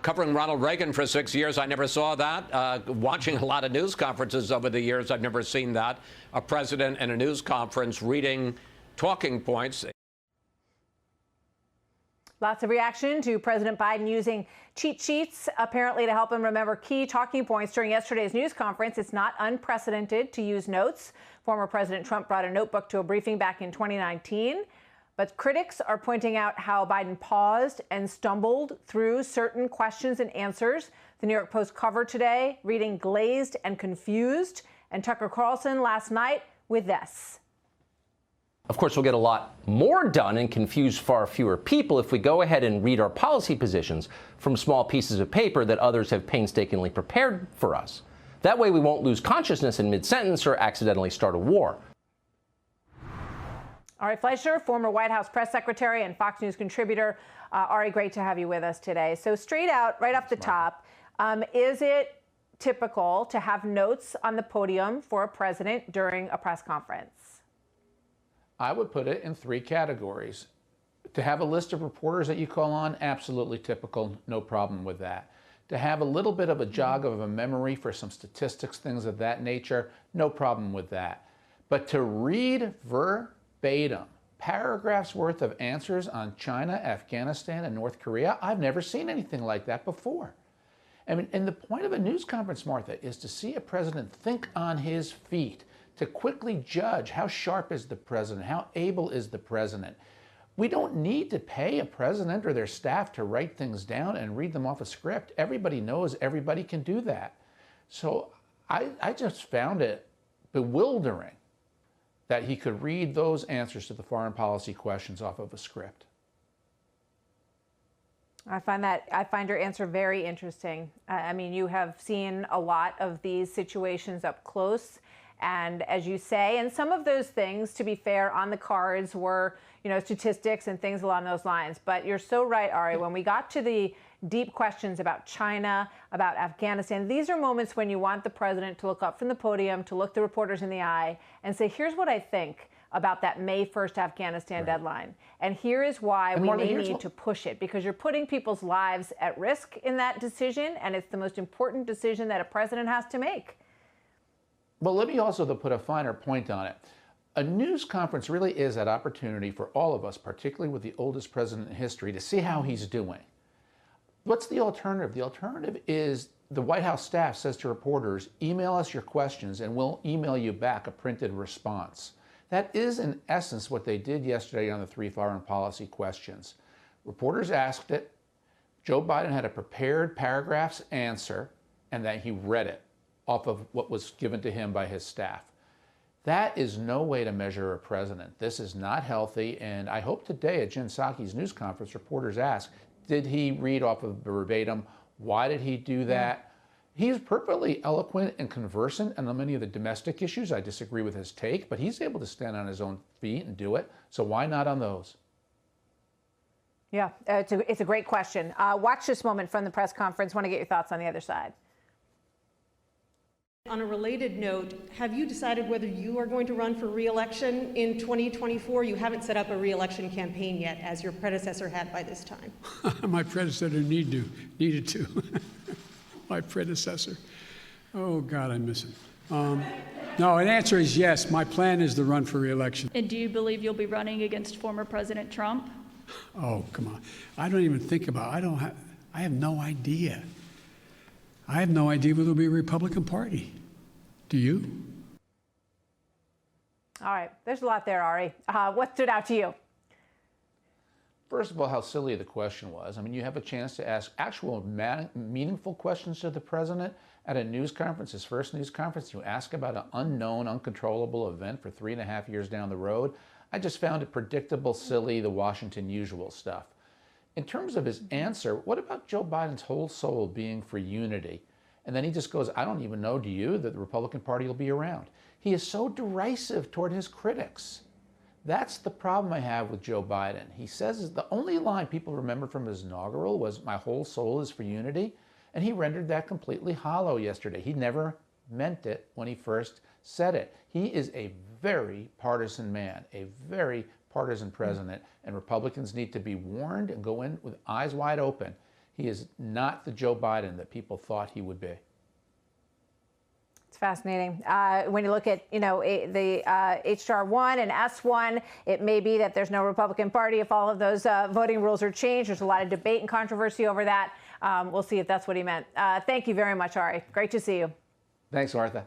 covering Ronald Reagan for 6 years, I never saw that. Watching a lot of news conferences over the years, I've never seen that. A president in a news conference reading talking points. Lots of reaction to President Biden using cheat sheets, apparently to help him remember key talking points during yesterday's news conference. It's not unprecedented to use notes. Former President Trump brought a notebook to a briefing back in 2019. But critics are pointing out how Biden paused and stumbled through certain questions and answers. The New York Post cover today reading glazed and confused. And Tucker Carlson last night with this. Of course, we'll get a lot more done and confuse far fewer people if we go ahead and read our policy positions from small pieces of paper that others have painstakingly prepared for us. That way we won't lose consciousness in mid-sentence or accidentally start a war. Ari Fleischer, former White House press secretary and Fox News contributor. Ari, great to have you with us today. So straight out, right off the top, is it typical to have notes on the podium for a president during a press conference? I would put it in 3 categories. To have a list of reporters that you call on, absolutely typical, no problem with that. To have a little bit of a jog of a memory for some statistics, things of that nature, no problem with that. But to read verbatim paragraphs worth of answers on China, Afghanistan, and North Korea, I've never seen anything like that before. I mean, and the point of a news conference, Martha, is to see a president think on his feet, to quickly judge how sharp is the president, how able is the president. We don't need to pay a president or their staff to write things down and read them off a script. Everybody knows everybody can do that. So I just found it bewildering that he could read those answers to the foreign policy questions off of a script. I find your answer very interesting. I mean, you have seen a lot of these situations up close. And as you say, and some of those things, to be fair, on the cards were, statistics and things along those lines. But you're so right, Ari, when we got to the deep questions about China, about Afghanistan, these are moments when you want the president to look up from the podium, to look the reporters in the eye and say, here's what I think about that May 1st Afghanistan deadline. And here is why we may need to push it, because you're putting people's lives at risk in that decision. And it's the most important decision that a president has to make. Well, let me also put a finer point on it. A news conference really is that opportunity for all of us, particularly with the oldest president in history, to see how he's doing. What's the alternative? The alternative is the White House staff says to reporters, email us your questions and we'll email you back a printed response. That is, in essence, what they did yesterday on the 3 foreign policy questions. Reporters asked it, Joe Biden had a prepared paragraphs answer, and then he read it off of what was given to him by his staff. That is no way to measure a president. This is not healthy, and I hope today at Jen Psaki's news conference, reporters ask, did he read off of verbatim? Why did he do that? He's perfectly eloquent and conversant on many of the domestic issues. I disagree with his take, but he's able to stand on his own feet and do it, so why not on those? Yeah, it's a great question. Watch this moment from the press conference. Want to get your thoughts on the other side. On a related note, have you decided whether you are going to run for re-election in 2024? You haven't set up a re-election campaign yet, as your predecessor had by this time. My predecessor needed to. My predecessor. Oh, God, I miss him. No, an answer is yes. My plan is to run for re-election. And do you believe you'll be running against former President Trump? Oh, come on. I don't even think about it. I have no idea. I have no idea whether there'll be a Republican Party. Do you? All right. There's a lot there, Ari. What stood out to you? First of all, how silly the question was. I mean, you have a chance to ask actual meaningful questions to the president at a news conference, his first news conference. You ask about an unknown, uncontrollable event for 3.5 years down the road. I just found it predictable, silly, the Washington usual stuff. In terms of his answer, what about Joe Biden's whole soul being for unity? And then he just goes, I don't even know, do you, that the Republican Party will be around? He is so derisive toward his critics. That's the problem I have with Joe Biden. He says the only line people remember from his inaugural was, my whole soul is for unity. And he rendered that completely hollow yesterday. He never meant it when he first said it. He is a very partisan man, a very partisan president, and Republicans need to be warned and go in with eyes wide open. He is not the Joe Biden that people thought he would be. It's fascinating. When you look at, the H.R. 1 and S1, it may be that there's no Republican Party if all of those voting rules are changed. There's a lot of debate and controversy over that. We'll see if that's what he meant. Thank you very much, Ari. Great to see you. Thanks, Martha.